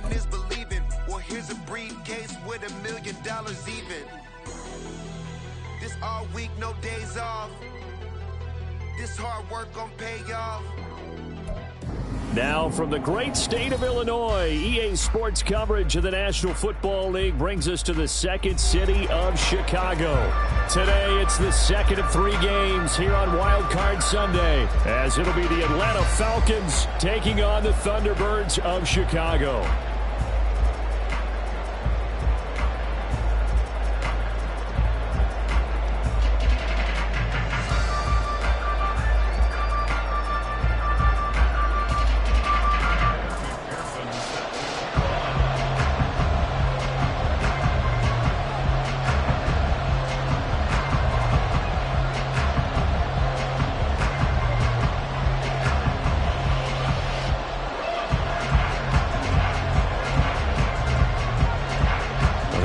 seeing is believing. Well, here's a briefcase with $1 million even. This all week, no days off. This hard work gon' pay off. Now from the great state of Illinois, EA Sports coverage of the National Football League brings us to the second city of Chicago. Today, it's the second of 3 games here on Wild Card Sunday, as it'll be the Atlanta Falcons taking on the Thunderbirds of Chicago.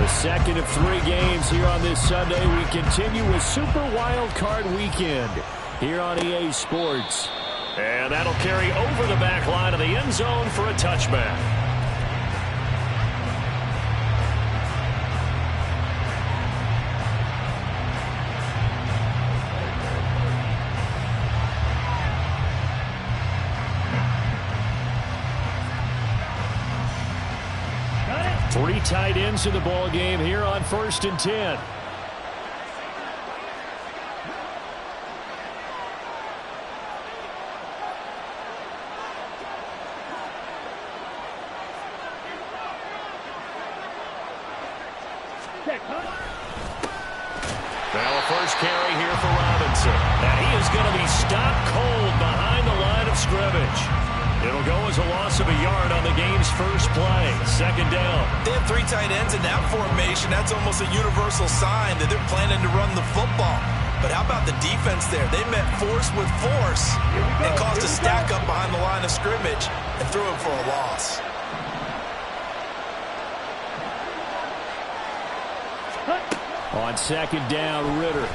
Second of 3 games here on this Sunday. We continue with Super Wild Card Weekend here on EA Sports. And that'll carry over the back line of the end zone for a touchback. Three tight ends in the ball game here on 1st and 10. Now a first carry here for Robinson. And he is going to be stopped cold behind the line of scrimmage. It'll go as a loss of a yard on the game's first play. Second down. They have 3 tight ends in that formation. That's almost a universal sign that they're planning to run the football. But how about the defense there? They met force with force and caused a stack up behind the line of scrimmage and threw him for a loss. On second down, Ritter.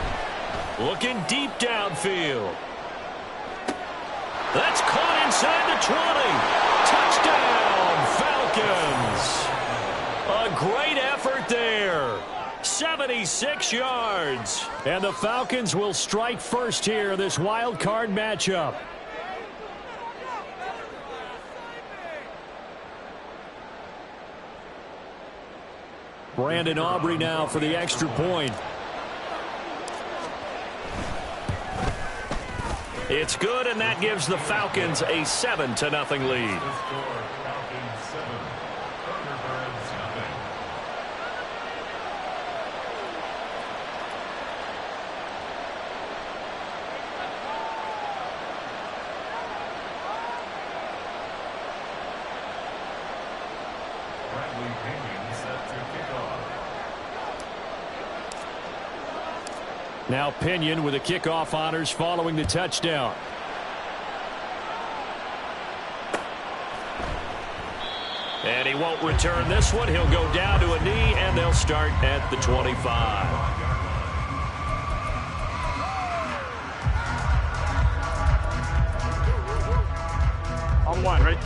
Looking deep downfield. That's caught inside the 20. Touchdown, Falcons. A great effort there. 76 yards. And the Falcons will strike first here in this wild card matchup. Brandon Aubrey now for the extra point. It's good, and that gives the Falcons a 7-0 lead. Now Pinion with the kickoff honors following the touchdown. And he won't return this one. He'll go down to a knee, and they'll start at the 25. On 1, right?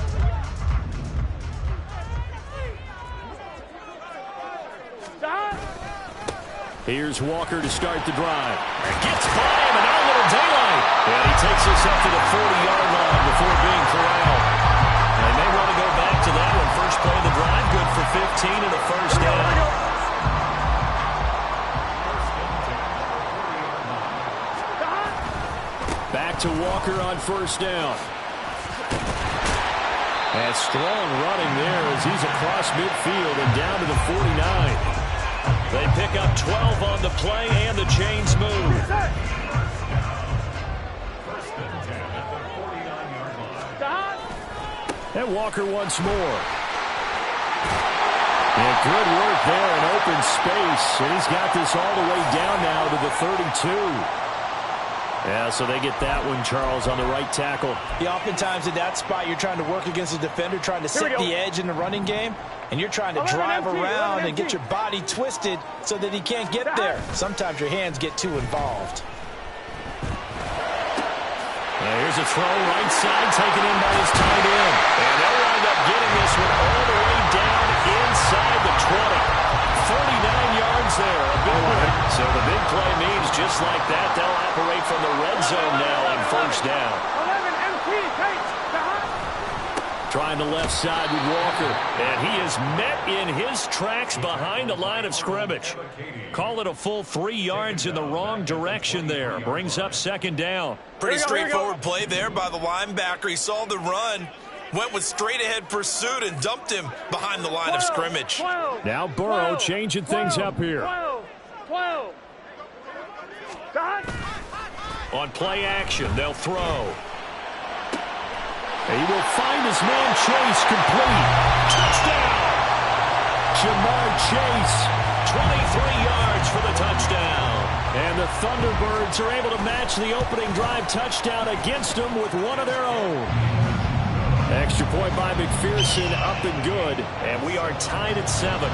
Here's Walker to start the drive. Gets by him, and now a little daylight. And he takes us up to the 40-yard line before being corralled. And they may want to go back to that one. First play of the drive, good for 15 and a first down. Back to Walker on first down. And strong running there as he's across midfield and down to the 49. They pick up 12 on the play, and the chains move. And Walker once more. And good work there in open space. And he's got this all the way down now to the 32. Yeah, so they get that one, Charles, on the right tackle. Yeah, oftentimes in that spot, you're trying to work against a defender, trying to set the edge in the running game, and you're trying to drive around and get your body twisted so that he can't get there. Sometimes your hands get too involved. Here's a throw right side, taken in by his tight end. And they'll wind up getting this one all the way down Trying the left side with Walker. And he is met in his tracks behind the line of scrimmage. Call it a full 3 yards in the wrong direction there. Brings up second down. Pretty straightforward play there by the linebacker. He saw the run, went with straight-ahead pursuit, and dumped him behind the line of scrimmage. Now Burrow changing things up here. 12. On play action, they'll throw. He will find his man Chase complete. Touchdown! Ja'Marr Chase, 23 yards for the touchdown. And the Thunderbirds are able to match the opening drive touchdown against them with one of their own. Extra point by McPherson, up and good. And we are tied at 7.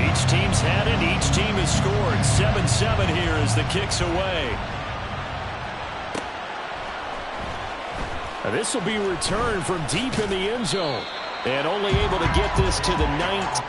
Each team's had it. Each team has scored. 7-7 here as the kick's away. This will be returned from deep in the end zone. And only able to get this to the 19th.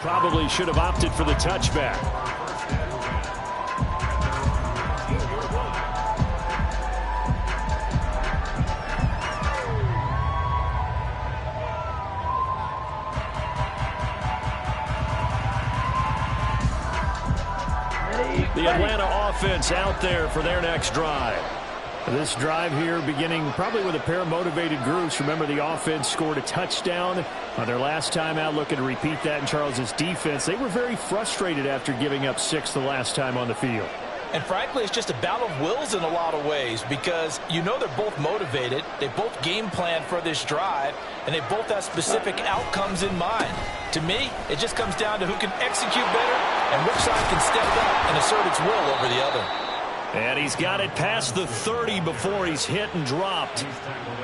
Probably should have opted for the touchback. The Atlanta offense out there for their next drive. This drive here beginning probably with a pair of motivated groups. Remember, the offense scored a touchdown on their last time out, looking to repeat that in Charles's defense. They were very frustrated after giving up 6 the last time on the field. And frankly, it's just a battle of wills in a lot of ways because you know they're both motivated. They both game plan for this drive, and they both have specific outcomes in mind. To me, it just comes down to who can execute better and which side can step up and assert its will over the other. And he's got it past the 30 before he's hit and dropped.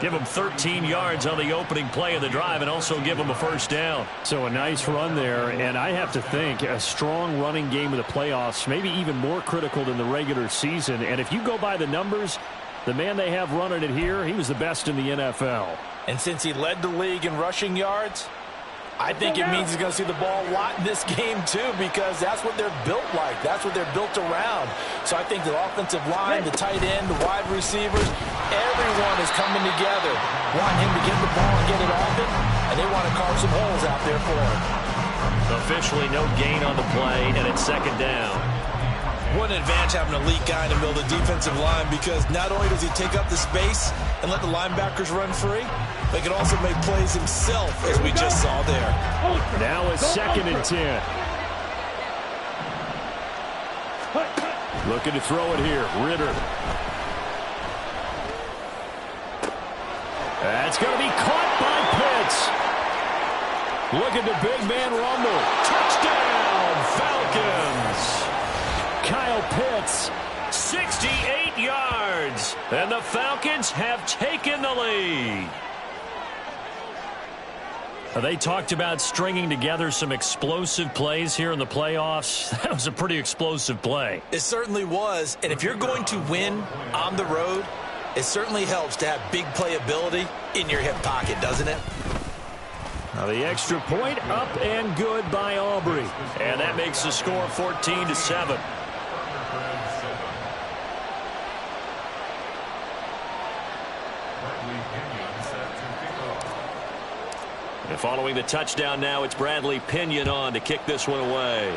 Give him 13 yards on the opening play of the drive and also give him a first down. So a nice run there, and I have to think a strong running game of the playoffs, maybe even more critical than the regular season. And if you go by the numbers, the man they have running it here, he was the best in the NFL. And since he led the league in rushing yards, I think it means he's going to see the ball a lot in this game, too, because that's what they're built like. That's what they're built around. So I think the offensive line, the tight end, the wide receivers, everyone is coming together, wanting him to get the ball and get it often, and they want to carve some holes out there for him. Officially no gain on the play, and it's second down. What an advantage having an elite guy in the middle of the defensive line, because not only does he take up the space and let the linebackers run free, but he can also make plays himself, as we just saw there. Now it's 2nd and 10. Looking to throw it here. Ritter. That's going to be caught by Pitts. Look at the big man rumble. Touchdown, Falcons. Kyle Pitts, 68 yards. And the Falcons have taken the lead. They talked about stringing together some explosive plays here in the playoffs. That was a pretty explosive play. It certainly was. And if you're going to win on the road, it certainly helps to have big playability in your hip pocket, doesn't it? Now the extra point up and good by Aubrey. And that makes the score 14-7. And following the touchdown now, it's Bradley Pinion on to kick this one away.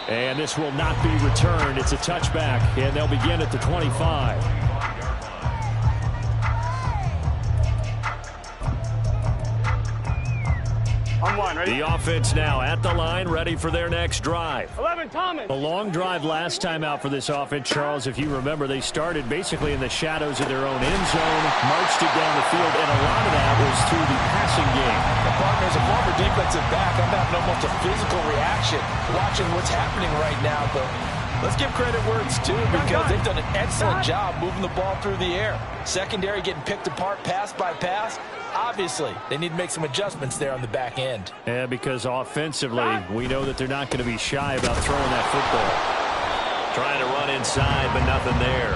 And this will not be returned. It's a touchback, and they'll begin at the 25. On one, ready? The offense now at the line, ready for their next drive. 11, Thomas. A long drive last time out for this offense, Charles. If you remember, they started basically in the shadows of their own end zone, marched it down the field, and a lot of that was through the passing game. Partners, a former defensive back, I'm having almost a physical reaction watching what's happening right now. But let's give credit where it's due, because they've done an excellent job moving the ball through the air. Secondary getting picked apart pass by pass. Obviously, they need to make some adjustments there on the back end. Yeah, because offensively, we know that they're not going to be shy about throwing that football. Trying to run inside, but nothing there.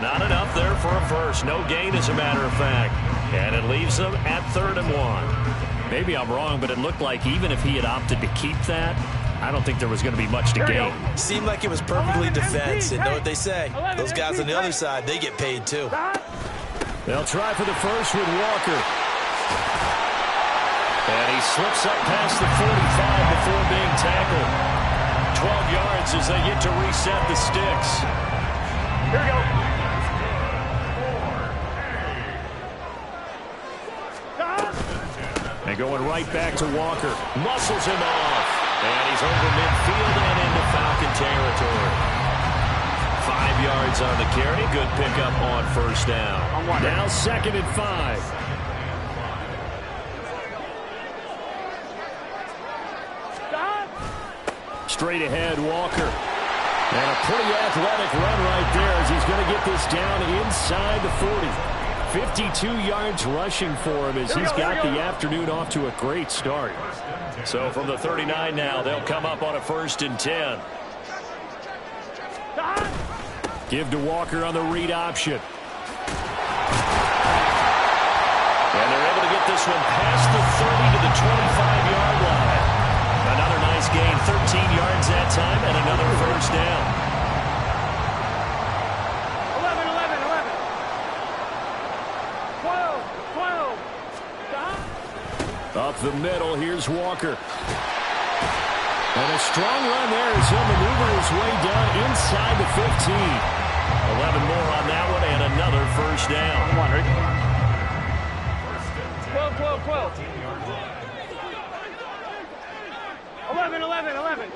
Not enough there for a first. No gain, as a matter of fact. And it leaves them at 3rd and 1. Maybe I'm wrong, but it looked like even if he had opted to keep that, I don't think there was going to be much to gain. Seemed like it was perfectly defense. And know what they say? Those guys on the other side, they get paid too. They'll try for the first with Walker. And he slips up past the 45 before being tackled. 12 yards as they get to reset the sticks. Here we go. And going right back to Walker. Muscles him off. And he's over midfield and into Falcon territory. 5 yards on the carry. Good pickup on first down. Now 2nd and 5. Straight ahead, Walker. And a pretty athletic run right there as he's going to get this down inside the 40. 52 yards rushing for him as he's got the afternoon off to a great start. So from the 39 now, they'll come up on a 1st and 10. Give to Walker on the read option. And they're able to get this one past the 30 to the 25-yard line. Another nice gain, 13 yards that time, and another first down. 11, 11, 11. 12, 12. Up the middle, here's Walker. And a strong run there as he'll maneuver his way down inside the 15. 11 more on that one and another first down. 12, 12, 12. 11, 11, 11.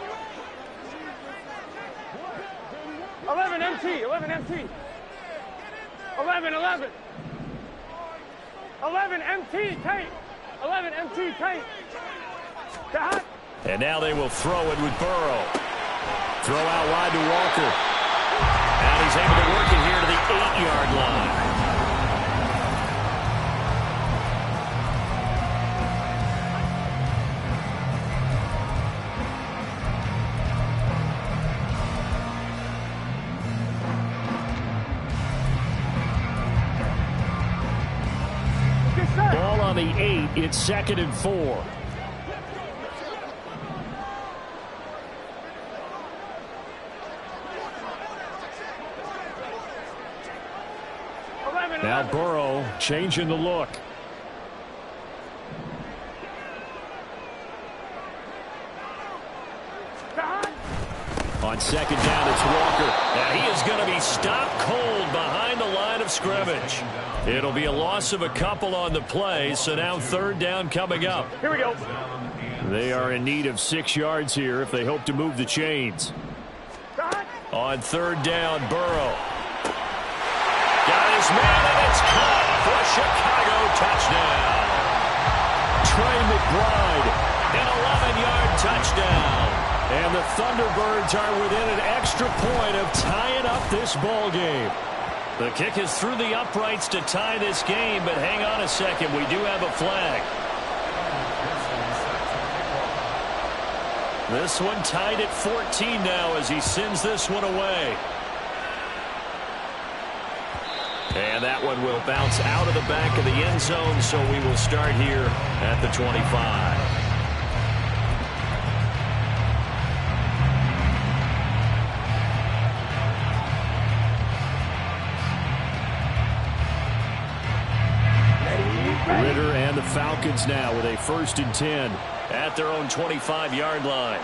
11 MT, 11 MT. 11, 11. 11 MT, Tate. 11 MT, Tate. Dot. And now they will throw it with Burrow. Throw out wide to Walker. And he's able to work it here to the 8-yard line. Ball on the 8. It's 2nd and 4. Now Burrow changing the look. On 2nd down, it's Walker. Now he is going to be stopped cold behind the line of scrimmage. It'll be a loss of a couple on the play, so now 3rd down coming up. Here we go. They are in need of 6 yards here if they hope to move the chains. On 3rd down, Burrow. Got his man, and it's caught for a Chicago touchdown. Trey McBride, an 11-yard touchdown. And the Thunderbirds are within an extra point of tying up this ball game. The kick is through the uprights to tie this game, but hang on a second. We do have a flag. This one tied at 14 now as he sends this one away. And that one will bounce out of the back of the end zone, so we will start here at the 25. Ritter and the Falcons now with a 1st and 10 at their own 25-yard line.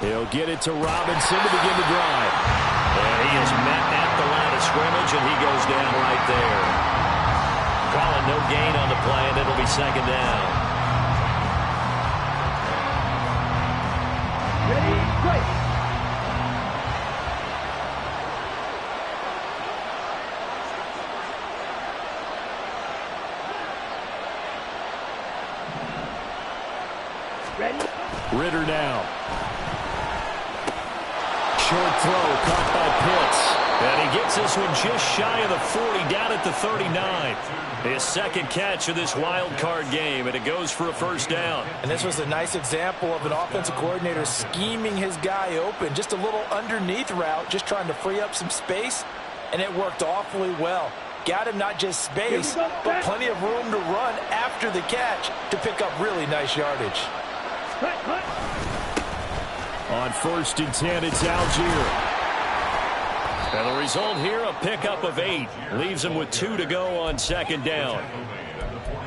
He'll get it to Robinson to begin the drive. And he is met at the line of scrimmage, and he goes down right there. Calling no gain on the play, and it'll be second down. Ready, play. Ready? Ritter now. Short throw caught by Pitts. And he gets this one just shy of the 40, down at the 39. His second catch of this wild card game, and it goes for a first down. And this was a nice example of an offensive coordinator scheming his guy open. Just a little underneath route, just trying to free up some space, and it worked awfully well. Got him not just space, but plenty of room to run after the catch to pick up really nice yardage. On 1st and 10, it's Algier. And the result here, a pickup of 8. Leaves him with 2 to go on second down.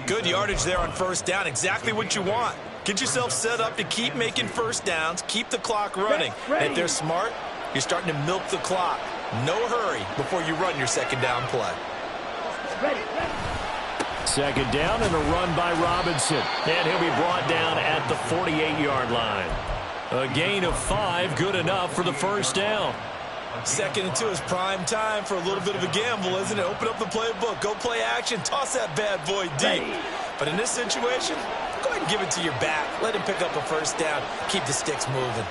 Good yardage there on first down. Exactly what you want. Get yourself set up to keep making first downs, keep the clock running. And if they're smart, you're starting to milk the clock. No hurry before you run your second down play. Second down and a run by Robinson. And he'll be brought down at the 48-yard line. A gain of 5, good enough for the first down. 2nd and 2 is prime time for a little bit of a gamble, isn't it? Open up the playbook, go play action, toss that bad boy deep. But in this situation, go ahead and give it to your back. Let him pick up a first down. Keep the sticks moving.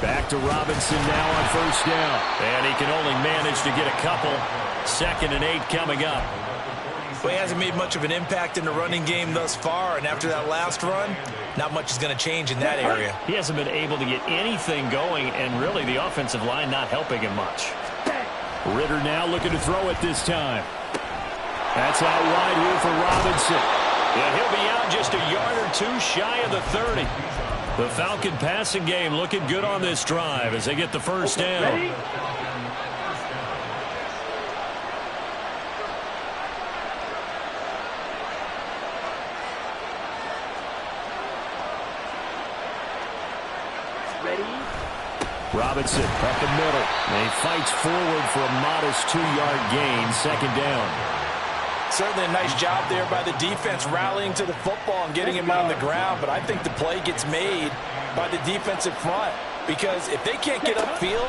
Back to Robinson now on first down. And he can only manage to get a couple. 2nd and 8 coming up. Well, he hasn't made much of an impact in the running game thus far, and after that last run, not much is going to change in that area. He hasn't been able to get anything going, and really the offensive line not helping him much. Ritter now looking to throw it this time. That's out wide here for Robinson. Yeah, he'll be out just a yard or 2 shy of the 30. The Falcon passing game looking good on this drive as they get the first down. Robinson up the middle. And he fights forward for a modest 2-yard gain. Second down. Certainly a nice job there by the defense rallying to the football and getting him on the ground. But I think the play gets made by the defensive front. Because if they can't get upfield,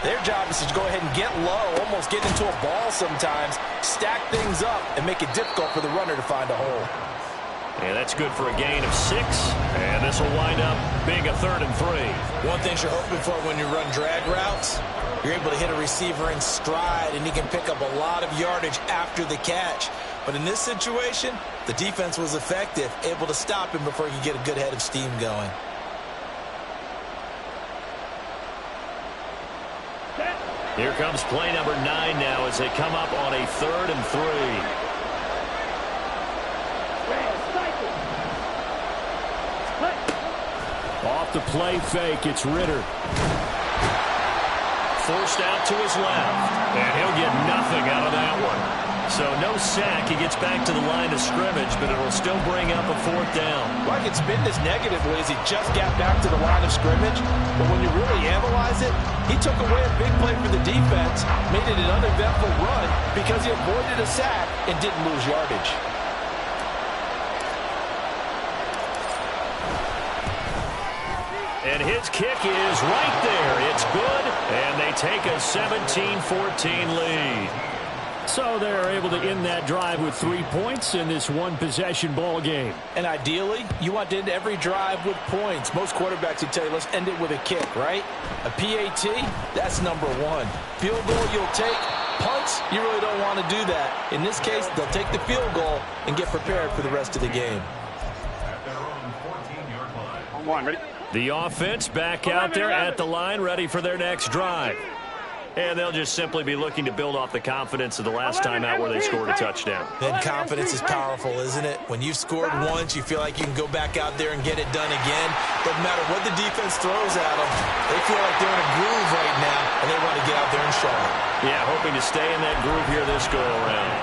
their job is to go ahead and get low, almost get into a ball sometimes, stack things up, and make it difficult for the runner to find a hole. And that's good for a gain of 6. And this will wind up being a 3rd and 3. One thing you're hoping for when you run drag routes, you're able to hit a receiver in stride, and he can pick up a lot of yardage after the catch. But in this situation, the defense was effective, able to stop him before he could get a good head of steam going. Here comes play number 9 now as they come up on a 3rd and 3. Off the play fake, it's Ritter. Forced out to his left, and he'll get nothing out of that one. So no sack. He gets back to the line of scrimmage, but it will still bring up a 4th down. Well, I can spin this negatively as he just got back to the line of scrimmage. But when you really analyze it, he took away a big play for the defense, made it an uneventful run because he avoided a sack and didn't lose yardage. And his kick is right there. It's good, and they take a 17-14 lead. So they're able to end that drive with 3 points in this one-possession ball game. And ideally, you want to end every drive with points. Most quarterbacks would tell you, let's end it with a kick, right? A PAT, that's number 1. Field goal you'll take. Punts, you really don't want to do that. In this case, they'll take the field goal and get prepared for the rest of the game. Ready? The offense back out there at the line, ready for their next drive. And they'll just simply be looking to build off the confidence of the last time out where they scored a touchdown. Then confidence is powerful, isn't it? When you've scored once, you feel like you can go back out there and get it done again. Doesn't matter what the defense throws at them. They feel like they're in a groove right now, and they want to get out there and show it. Yeah, hoping to stay in that groove here this go-around.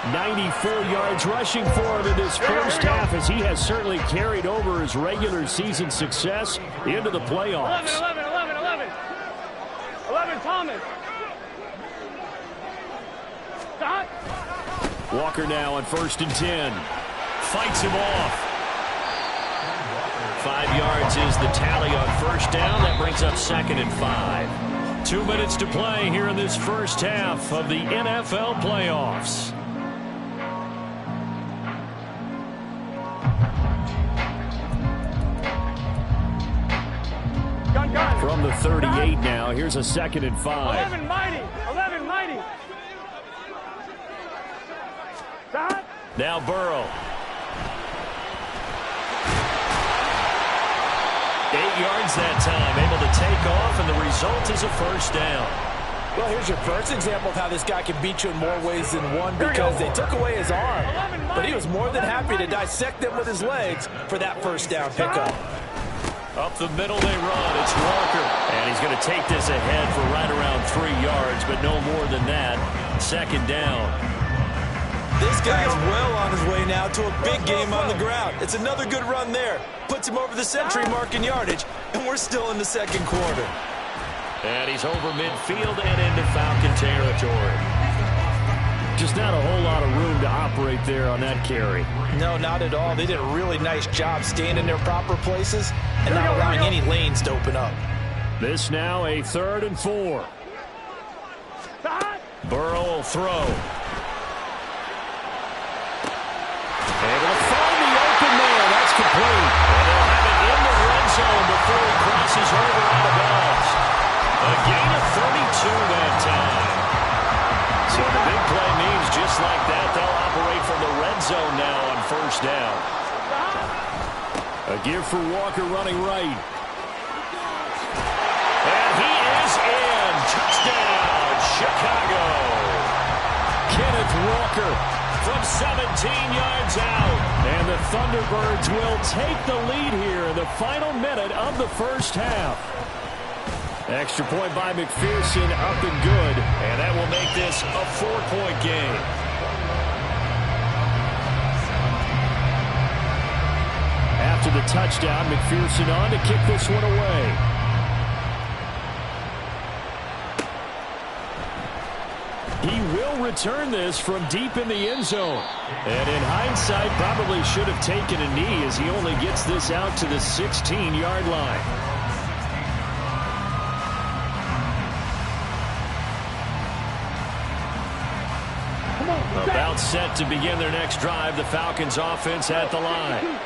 94 yards rushing for him in this first half, as he has certainly carried over his regular season success into the playoffs. 11, Thomas. Stop. Walker now on 1st and 10. Fights him off. 5 yards is the tally on first down. That brings up 2nd and 5. 2 minutes to play here in this first half of the NFL playoffs. From the 38 now, here's a 2nd and 5. 11 mighty. 11 mighty. Stop. Now Burrow. 8 yards that time, able to take off, and the result is a first down. Well, here's your first example of how this guy can beat you in more ways than one, because they took away his arm, but he was more than happy to dissect them with his legs for that first down pickup. Up the middle they run. It's Walker. And he's going to take this ahead for right around 3 yards, but no more than that. 2nd down. This guy's well on his way now to a big game on the ground. It's another good run there. Puts him over the century mark in yardage, and we're still in the 2nd quarter. And he's over midfield and into Falcon territory. Just not a whole lot of room to operate there on that carry. No, not at all. They did a really nice job staying in their proper places and not allowing any lanes to open up. This now a 3rd and 4. Burrow will throw. Able to find the open man. That's complete. And they'll have it in the red zone before he crosses over out of bounds. A gain of 32 that time. So the big play means just like that, they'll operate from the red zone now on first down. A give for Walker running right. And he is in. Touchdown, Chicago. Kenneth Walker from 17 yards out. And the Thunderbirds will take the lead here in the final minute of the first half. Extra point by McPherson, up and good. And that will make this a 4-point game. After the touchdown, McPherson on to kick this one away. He will return this from deep in the end zone. And in hindsight, probably should have taken a knee as he only gets this out to the 16-yard line. About set to begin their next drive, the Falcons offense at the line.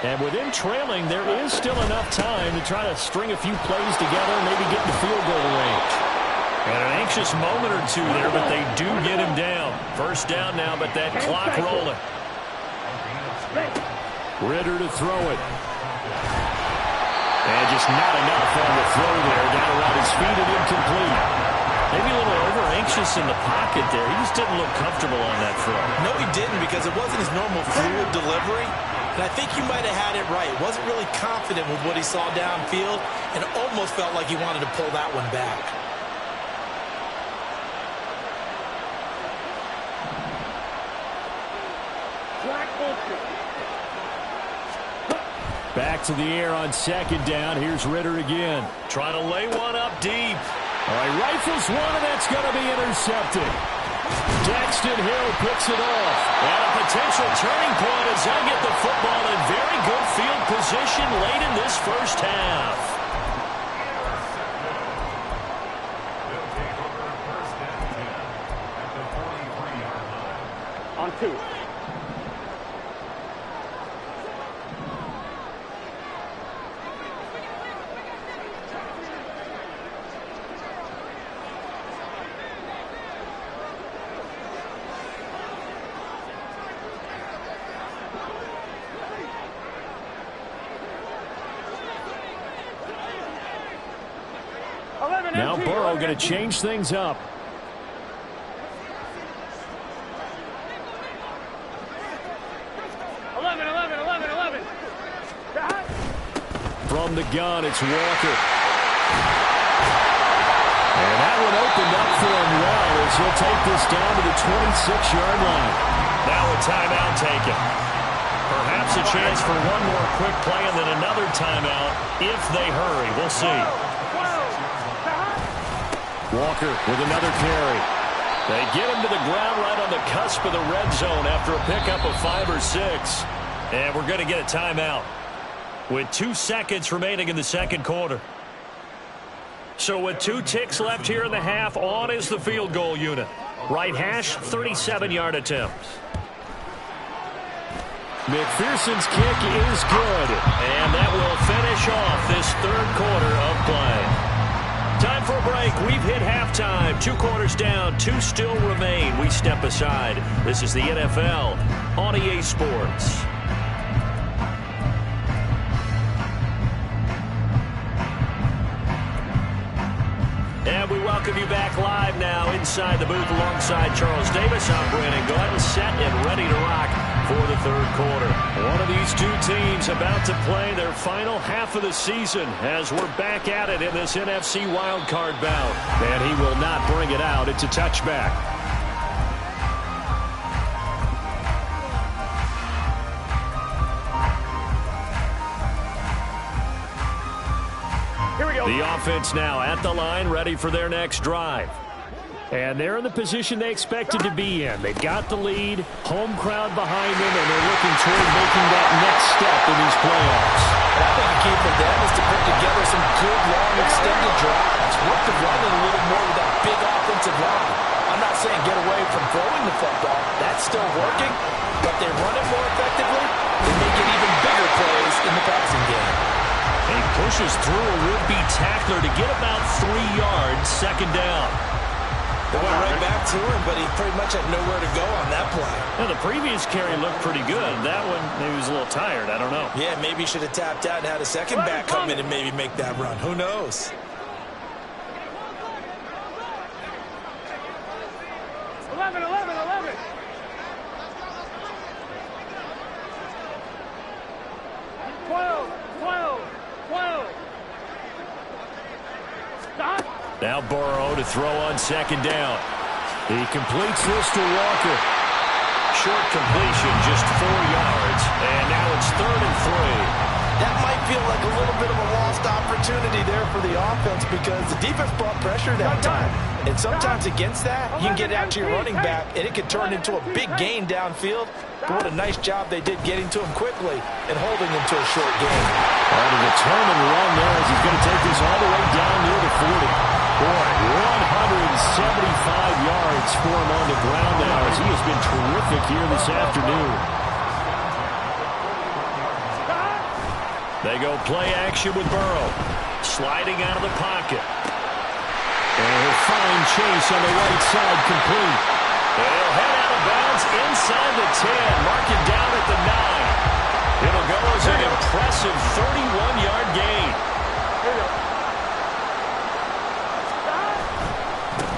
And with him trailing, there is still enough time to try to string a few plays together and maybe get in the field goal range. And an anxious moment or two there, but they do get him down. First down now, but that clock rolling. Ridder to throw it. And just not enough on the throw there. Down around his feet and incomplete. Maybe a little over-anxious in the pocket there. He just didn't look comfortable on that throw. No, he didn't, because it wasn't his normal fluid delivery. And I think you might have had it right. Wasn't really confident with what he saw downfield, and almost felt like he wanted to pull that one back. Back to the air on 2nd down. Here's Ridder again. Trying to lay one up deep. All right, rifles one, and that's going to be intercepted. Daxton Hill picks it off. And a potential turning point as they get the football in very good field position late in this first half. On 2. Now Burrow going to change things up. From the gun, it's Walker. And that one opened up for him well as he'll take this down to the 26-yard line. Now a timeout taken. Perhaps a chance for one more quick play and then another timeout if they hurry. We'll see. Walker with another carry. They get him to the ground right on the cusp of the red zone after a pickup of 5 or 6. And we're going to get a timeout with 2 seconds remaining in the second quarter. So with 2 ticks left here in the half, on is the field goal unit. Right hash, 37-yard attempt. McPherson's kick is good, and that will finish off this third quarter of play. Time for a break. We've hit halftime. 2 quarters down, 2 still remain. We step aside. This is the NFL on EA Sports. And we welcome you back live now inside the booth alongside Charles Davis. I'm Brandon Gordon, set and ready to rock for the third quarter. One of these 2 teams about to play their final half of the season as we're back at it in this NFC wildcard bout. And he will not bring it out. It's a touchback. The offense now at the line, ready for their next drive. And they're in the position they expected to be in. They've got the lead, home crowd behind them, and they're looking toward making that next step in these playoffs. And I think the key for them is to put together some good, long, extended drives. Work the running a little more with that big offensive line. I'm not saying get away from throwing the football. That's still working. But they run it more effectively. They make it even bigger plays in the passing game. And he pushes through a would-be tackler to get about 3 yards, second down. They went right back to him, but he pretty much had nowhere to go on that play. Now, the previous carry looked pretty good. That one, maybe he was a little tired. I don't know. Yeah, maybe he should have tapped out and had a second back come in and maybe make that run. Who knows? 11. 12. Stop. Now Burrow to throw on second down. He completes this to Walker. Short completion, just 4 yards. And now it's 3rd and 3. That might feel like a little bit of a lost opportunity there for the offense because the defense brought pressure that time. And sometimes against that, you can get out to your running back, and it could turn into a big gain downfield. But what a nice job they did getting to him quickly and holding him to a short gain. On a determined run there as he's going to take this all the way down near the 40. Boy, 175 yards for him on the ground now as he has been terrific here this afternoon. They go play action with Burrow. Sliding out of the pocket. And he'll find Chase on the right side complete. And he'll head out of bounds inside the 10. Mark it down at the 9. It'll go as an impressive 31-yard gain.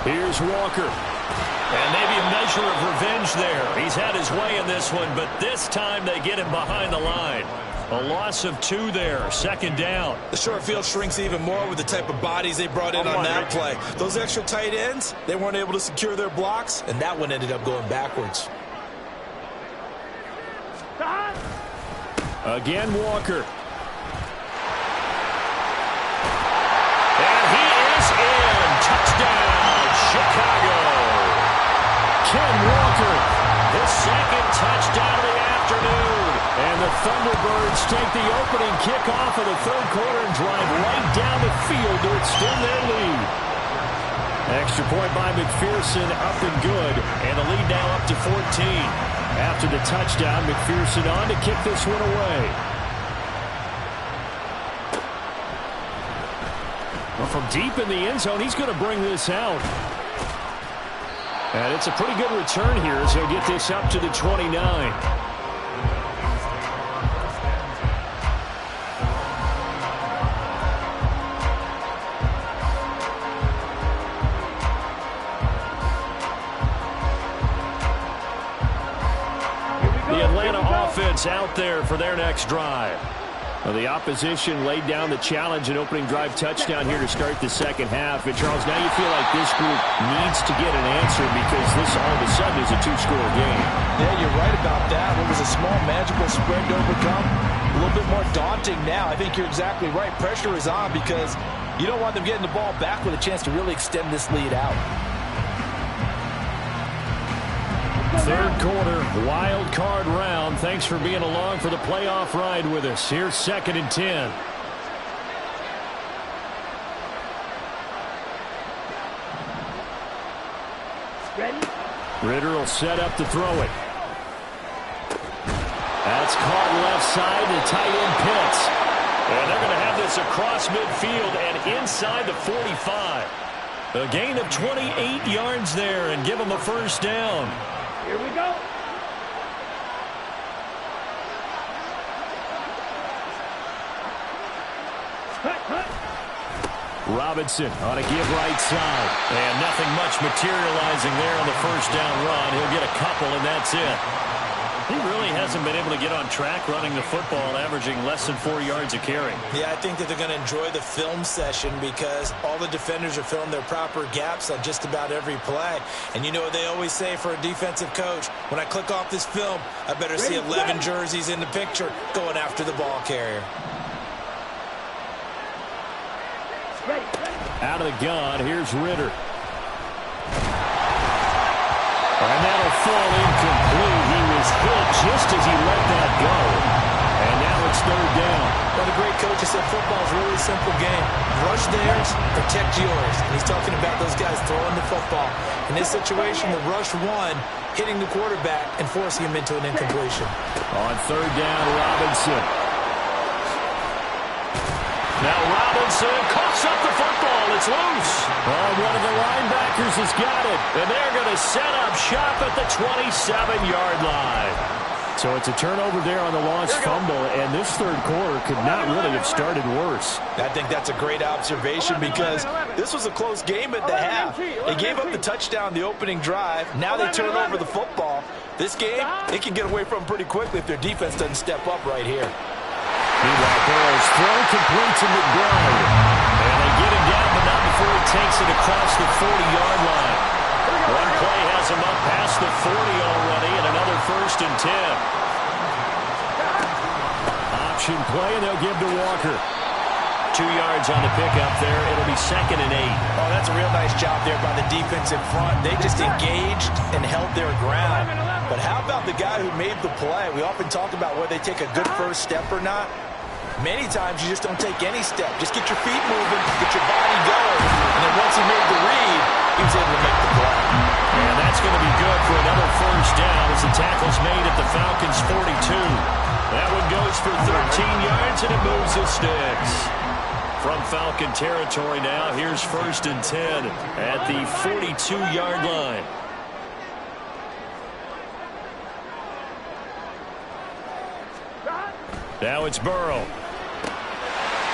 Here's Walker. And maybe a measure of revenge there. He's had his way in this one, but this time they get him behind the line. A loss of 2 there, second down. The short field shrinks even more with the type of bodies they brought in on that play. Those extra tight ends, they weren't able to secure their blocks, and that one ended up going backwards. Again, Walker. And he is in. Touchdown, Chicago. Ken Walker, his second touchdown of the afternoon. And the Thunderbirds take the opening kickoff of the third quarter and drive right down the field to extend their lead. Extra point by McPherson, up and good. And the lead now up to 14. After the touchdown, McPherson on to kick this one away. Well, from deep in the end zone, he's going to bring this out. And it's a pretty good return here as he'll get this up to the 29. Out there for their next drive. Well, the opposition laid down the challenge and opening drive touchdown here to start the second half. And, Charles, now you feel like this group needs to get an answer because this all of a sudden is a two-score game. Yeah, you're right about that. What was a small, manageable spread to overcome, a little bit more daunting now. I think you're exactly right. Pressure is on because you don't want them getting the ball back with a chance to really extend this lead out. Third quarter, wild card round. Thanks for being along for the playoff ride with us. Here's 2nd and 10. Ready? Ritter will set up to throw it. That's caught left side to tight end Pitts. And they're going to have this across midfield and inside the 45. A gain of 28 yards there and give them a first down. Here we go. Robinson on a give right side. And nothing much materializing there on the first down run. He'll get a couple, and that's it. He really hasn't been able to get on track running the football, averaging less than 4 yards a carry. Yeah, I think that they're going to enjoy the film session because all the defenders are filling their proper gaps on just about every play. And you know what they always say for a defensive coach? When I click off this film, I better see 11 jerseys in the picture going after the ball carrier. Out of the gun, here's Ritter. And that'll fall incomplete. He was hit just as he let that go. And now it's third down. Well, the great coach has said football is a really simple game. Rush theirs, protect yours. And he's talking about those guys throwing the football. In this situation, the rush one, hitting the quarterback and forcing him into an incompletion. On third down, Robinson. Now Robinson coughs up the football. It's loose. Oh, one of the linebackers has got it. And they're going to set up shop at the 27-yard line. So it's a turnover there on the lost fumble, and this third quarter could not really have started worse. I think that's a great observation because this was a close game at the half. They gave up the touchdown the opening drive. Now they turn over the football. This game, they can get away from pretty quickly if their defense doesn't step up right here. Meanwhile, Burrow's throw complete to McBride. And they get him down, but not before he takes it across the 40-yard line. One play has him up past the 40 already, and another 1st and 10. Option play, and they'll give to Walker. 2 yards on the pickup there. It'll be 2nd and 8. Oh, that's a real nice job there by the defense in front. They just engaged and held their ground. But how about the guy who made the play? We often talk about whether they take a good first step or not. Many times you just don't take any step. Just get your feet moving, get your body going. And then once he made the read, he was able to make the play. And that's going to be good for another first down as the tackle's made at the Falcons' 42. That one goes for 13 yards, and it moves the sticks. From Falcon territory now, here's 1st and 10 at the 42-yard line. Now it's Burrow.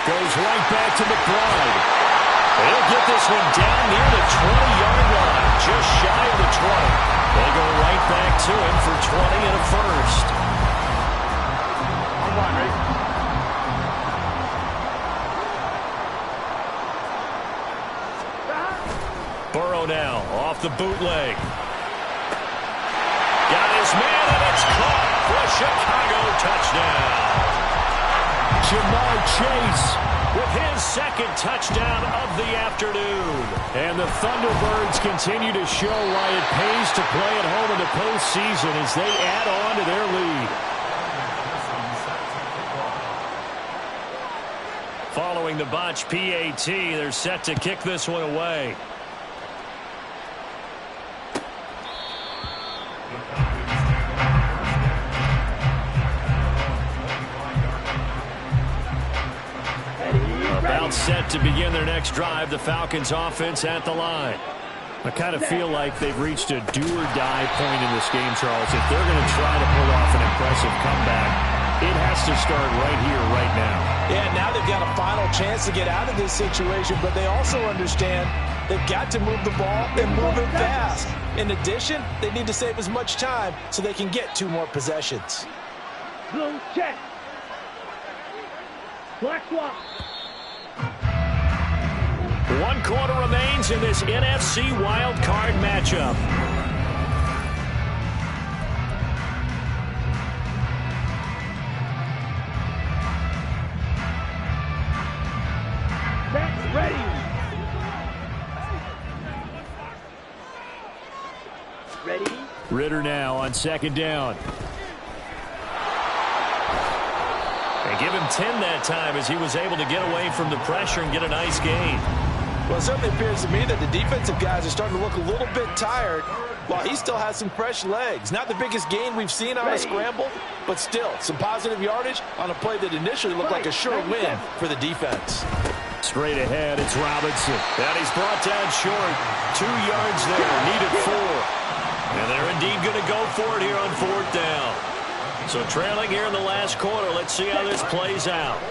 Goes right back to McBride. He'll get this one down near the 20-yard line, just shy of the 20. They go right back to him for 20 and a first. On one, ready? Burrow now off the bootleg. Got his man, and it's caught for a Chicago touchdown. Jamar Chase with his 2nd touchdown of the afternoon. And the Thunderbirds continue to show why it pays to play at home in the postseason as they add on to their lead. Following the botch PAT, they're set to kick this one away. About set to begin their next drive, the Falcons offense at the line. I kind of feel like they've reached a do-or-die point in this game, Charles. If they're going to try to pull off an impressive comeback, it has to start right here, right now. Yeah, now they've got a final chance to get out of this situation, but they also understand they've got to move the ball and move it fast. In addition, they need to save as much time so they can get 2 more possessions. Blue check. Black swap. 1 quarter remains in this NFC Wild Card matchup. That's ready. Ready. Ritter now on 2nd down. And give him 10 that time as he was able to get away from the pressure and get a nice gain. Well, it certainly appears to me that the defensive guys are starting to look a little bit tired while he still has some fresh legs. Not the biggest gain we've seen on a scramble, but still some positive yardage on a play that initially looked like a sure win for the defense. Straight ahead, it's Robinson. And he's brought down short. 2 yards there, needed 4. And they're indeed going to go for it here on 4th down. So trailing here in the last quarter. Let's see how this plays out.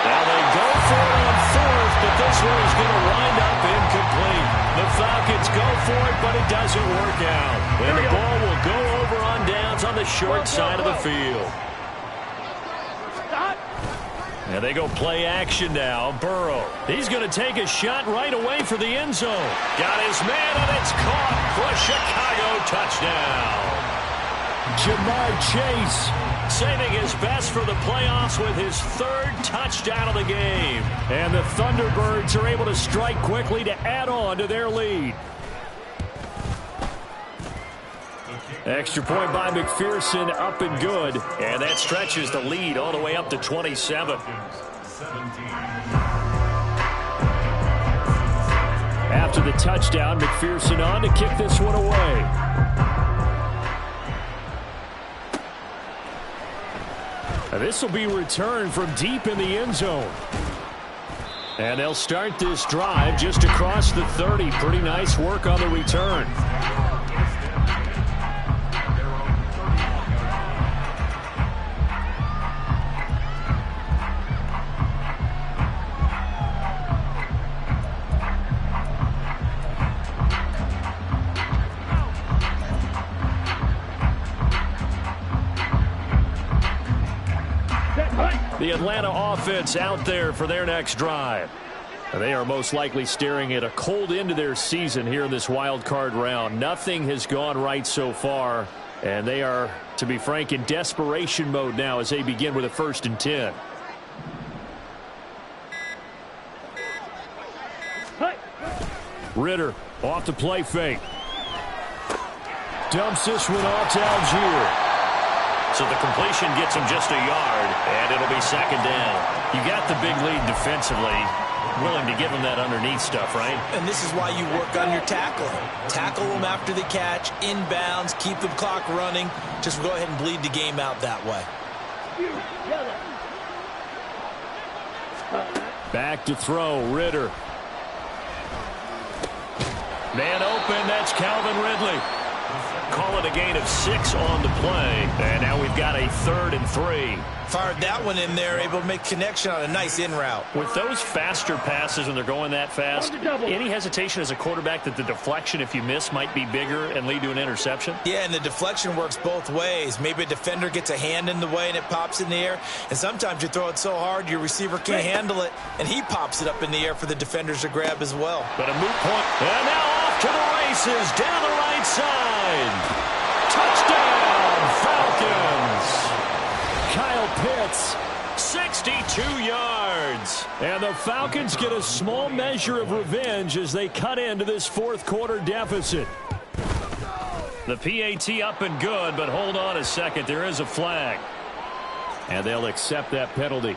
Now they go for it on 4th, but this one is going to wind up incomplete. The Falcons go for it, but it doesn't work out. And the ball will go over on downs on the short side of the field. And they go play action now. Burrow. He's going to take a shot right away for the end zone. Got his man, and it's caught for a Chicago touchdown. Jamar Chase saving his best for the playoffs with his 3rd touchdown of the game. And the Thunderbirds are able to strike quickly to add on to their lead. Extra point by McPherson, up and good. And that stretches the lead all the way up to 27. After the touchdown, McPherson on to kick this one away. This will be returned from deep in the end zone. And they'll start this drive just across the 30. Pretty nice work on the return. The Atlanta offense out there for their next drive. They are most likely staring at a cold end to their season here in this wild card round. Nothing has gone right so far, and they are, to be frank, in desperation mode now as they begin with a 1st and 10. Ritter off the play fake. Dumps this one off to Algier. So the completion gets him just a yard, and it'll be 2nd down. You got the big lead defensively. Willing to give him that underneath stuff, right? And this is why you work on your tackling. Tackle them after the catch, inbounds, keep the clock running. Just go ahead and bleed the game out that way. Back to throw, Ritter. Man open, that's Calvin Ridley. Call it a gain of 6 on the play. And now we've got a 3rd and 3. Fired that one in there, able to make connection on a nice in route. With those faster passes and they're going that fast, any hesitation as a quarterback that the deflection, if you miss, might be bigger and lead to an interception? Yeah, and the deflection works both ways. Maybe a defender gets a hand in the way and it pops in the air. And sometimes you throw it so hard your receiver can't handle it, and he pops it up in the air for the defenders to grab as well. But a moot point. And now off to the races down the right side. Touchdown, Falcons. Kyle Pitts, 62 yards. And the Falcons get a small measure of revenge as they cut into this 4th quarter deficit. The PAT up and good, but hold on a second. There is a flag. And they'll accept that penalty.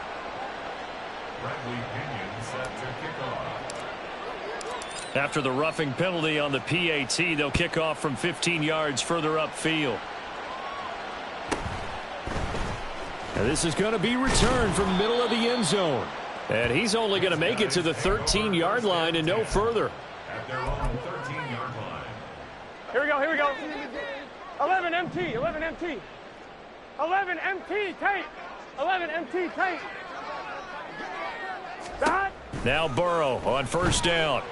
After the roughing penalty on the PAT, they'll kick off from 15 yards further upfield. And this is going to be returned from the middle of the end zone. And he's only going to make it to the 13-yard line and no further. At their own 13-yard line. Here we go, here we go. 11 MT, 11 MT. 11 MT, tape. 11 MT, tape. Dot. Now Burrow on 1st down.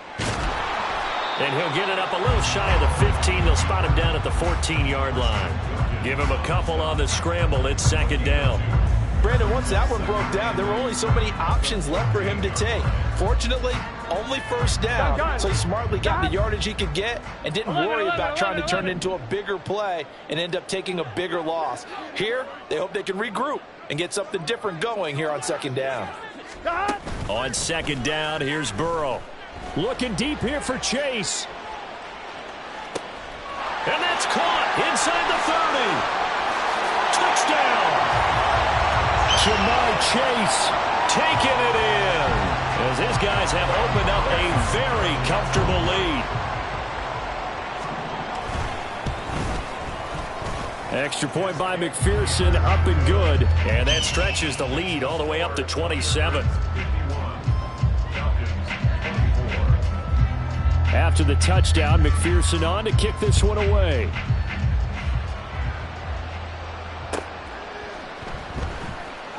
And he'll get it up a little shy of the 15. They'll spot him down at the 14-yard line. Give him a couple on the scramble. It's second down. Brandon, once that one broke down, there were only so many options left for him to take. Fortunately, only first down, so he smartly got the yardage he could get and didn't worry about trying to turn it into a bigger play and end up taking a bigger loss. Here, they hope they can regroup and get something different going here on second down. On second down, here's Burrow. Looking deep here for Chase. And that's caught inside the 30. Touchdown. Jamar Chase taking it in as his guys have opened up a very comfortable lead. Extra point by McPherson, up and good. And that stretches the lead all the way up to 27. After the touchdown, McPherson on to kick this one away.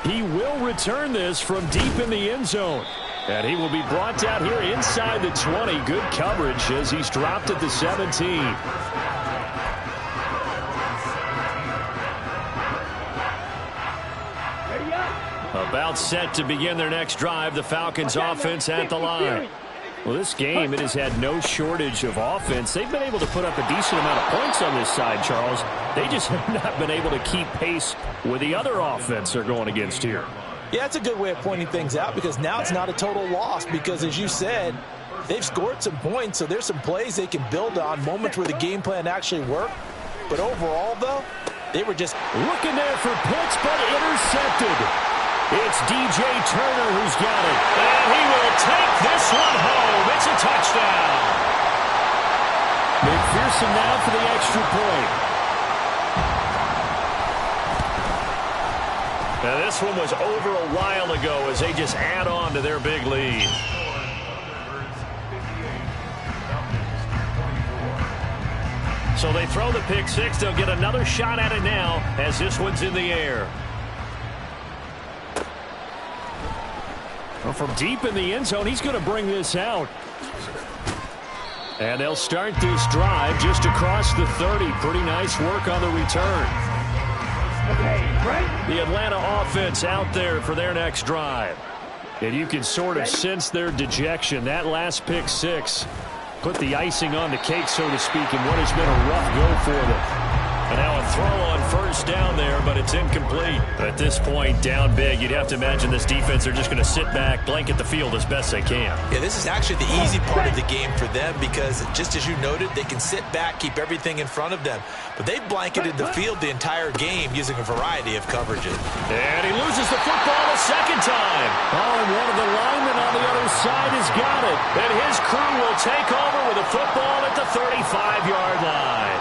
He will return this from deep in the end zone. And he will be brought down here inside the 20. Good coverage as he's dropped at the 17. About set to begin their next drive. The Falcons offense at the line. Well, this game, it has had no shortage of offense. They've been able to put up a decent amount of points on this side, Charles. They just have not been able to keep pace with the other offense they're going against here. Yeah, that's a good way of pointing things out because now it's not a total loss because, as you said, they've scored some points, so there's some plays they can build on, moments where the game plan actually worked. But overall, though, they were just looking there for Pitts, but intercepted. It's DJ Turner who's got it. And he will take this one home. It's a touchdown. McPherson now for the extra point. Now this one was over a while ago as they just add on to their big lead. So they throw the pick six. They'll get another shot at it now as this one's in the air. Well, from deep in the end zone, he's going to bring this out. And they'll start this drive just across the 30. Pretty nice work on the return. The Atlanta offense out there for their next drive. And you can sort of sense their dejection. That last pick six put the icing on the cake, so to speak, in what has been a rough go for them. And now a throw on first down there, but it's incomplete. At this point, down big, you'd have to imagine this defense, they're just going to sit back, blanket the field as best they can. Yeah, this is actually the easy part of the game for them because, just as you noted, they can sit back, keep everything in front of them. But they blanketed the field the entire game using a variety of coverages. And he loses the football a second time. Oh, and one of the linemen on the other side has got it. And his crew will take over with a football at the 35-yard line.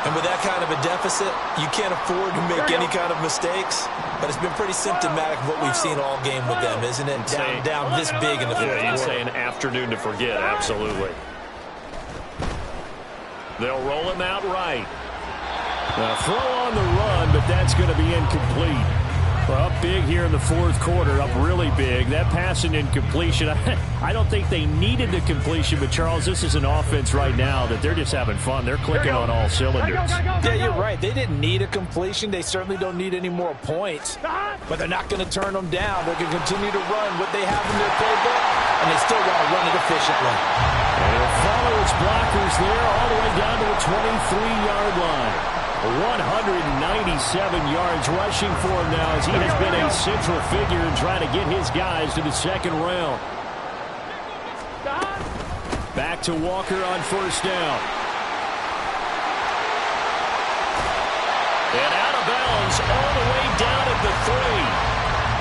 And with that kind of a deficit, you can't afford to make any kind of mistakes. But it's been pretty symptomatic of what we've seen all game with them, isn't it? Down this big in the fourth quarter. You'd say an afternoon to forget, absolutely. They'll roll him out right. Throw on the run, but that's going to be incomplete. Well, up big here in the fourth quarter, up really big. That pass and incompletion, I don't think they needed the completion, but Charles, this is an offense right now that they're just having fun. They're clicking on all cylinders. Yeah, you're right. They didn't need a completion. They certainly don't need any more points, but they're not going to turn them down. They're going to continue to run what they have in their playbook, and they still want to run it efficiently. And he'll follow his blockers there all the way down to the 23-yard line. 197 yards rushing for him now as he has been a central figure in trying to get his guys to the second round. Back to Walker on first down. And out of bounds all the way down at the 3.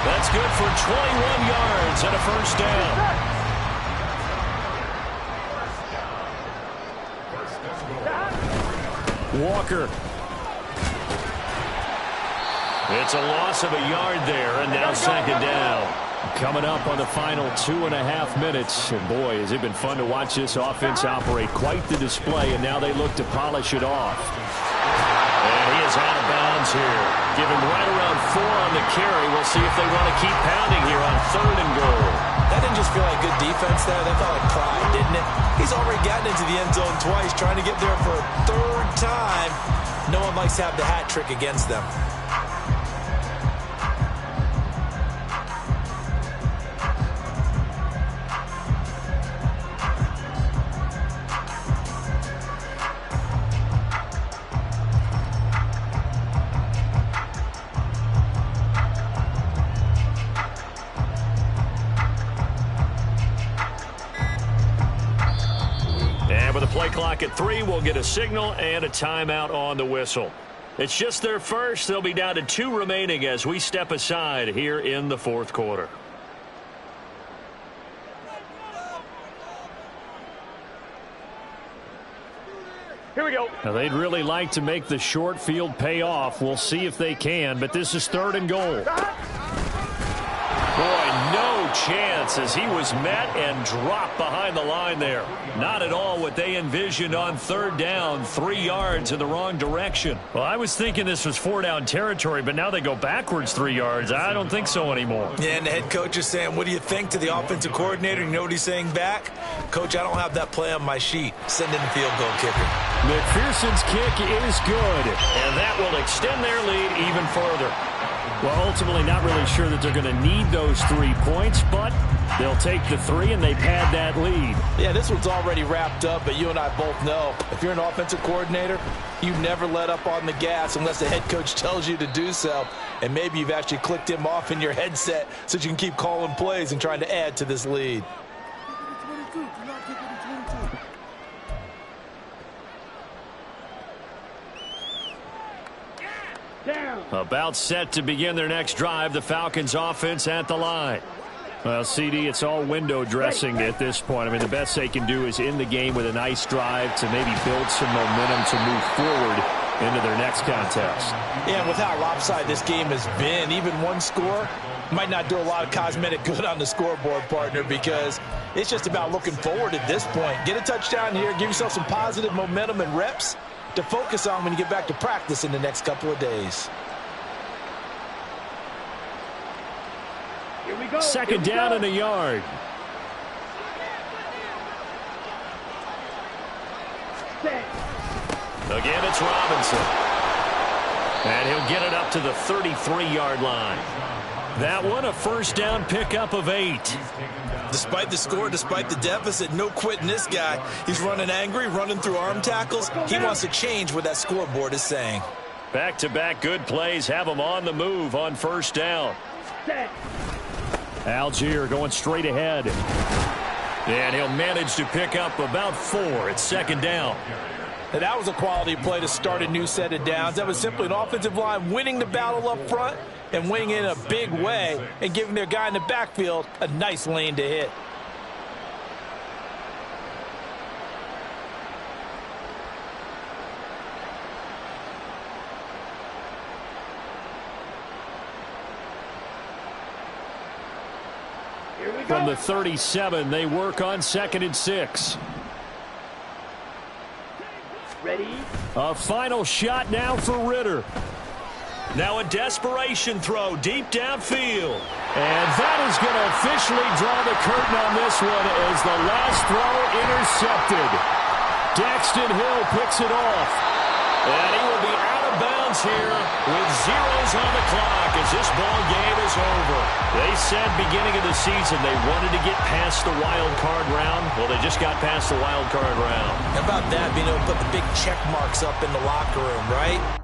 That's good for 21 yards and a first down. Walker. It's a loss of a yard there, and now second down. Coming up on the final 2.5 minutes. And boy, has it been fun to watch this offense operate. Quite the display, and now they look to polish it off. And he is out of bounds here. Give him right around 4 on the carry. We'll see if they want to keep pounding here on 3rd and goal. That didn't just feel like good defense there, that felt like pride, didn't it? He's already gotten into the end zone twice, trying to get there for a third time. No one likes to have the hat trick against them. Play clock at 3. We'll get a signal and a timeout on the whistle. It's just their first. They'll be down to 2 remaining as we step aside here in the fourth quarter. Here we go. Now, they'd really like to make the short field pay off. We'll see if they can, but this is 3rd and goal. Boy, no chance as he was met and dropped behind the line there. Not at all what they envisioned on 3rd down, 3 yards in the wrong direction. Well, I was thinking this was 4-down territory, but now they go backwards 3 yards. I don't think so anymore. Yeah, and the head coach is saying, what do you think, to the offensive coordinator? You know what he's saying back? Coach, I don't have that play on my sheet. Send in the field goal kicker. McPherson's kick is good, and that will extend their lead even further. Well, ultimately not really sure that they're going to need those 3 points, but they'll take the 3 and they've had that lead. Yeah, this one's already wrapped up, but you and I both know if you're an offensive coordinator, you never let up on the gas unless the head coach tells you to do so. And maybe you've actually clicked him off in your headset so you can keep calling plays and trying to add to this lead. About set to begin their next drive, the Falcons offense at the line. Well, CD, it's all window dressing at this point. I mean, the best they can do is in the game with a nice drive to maybe build some momentum to move forward into their next contest. Yeah, with how lopsided this game has been, even one score might not do a lot of cosmetic good on the scoreboard, partner, because it's just about looking forward at this point. Get a touchdown here, give yourself some positive momentum and reps to focus on when you get back to practice in the next couple of days. Here we go. 2nd down and a yard. Again, it's Robinson. And he'll get it up to the 33-yard line. That one, a 1st down pickup of 8. Despite the score, despite the deficit, no quitting this guy. He's running angry, running through arm tackles. He wants to change what that scoreboard is saying. Back-to-back good plays have him on the move on 1st down. Algier going straight ahead. And he'll manage to pick up about 4 at 2nd down. Now, that was a quality play to start a new set of downs. That was simply an offensive line winning the battle up front and winning in a big way and giving their guy in the backfield a nice lane to hit. From the 37, they work on 2nd and 6. Ready? A final shot now for Ritter. Now a desperation throw deep downfield. And that is going to officially draw the curtain on this one as the last throw intercepted. Daxton Hill picks it off. And he will be out of bounds here with zeros on the clock as this ball game is over. They said beginning of the season they wanted to get past the wild card round. Well, they just got past the wild card round. How about that, being able to put the big check marks up in the locker room, right?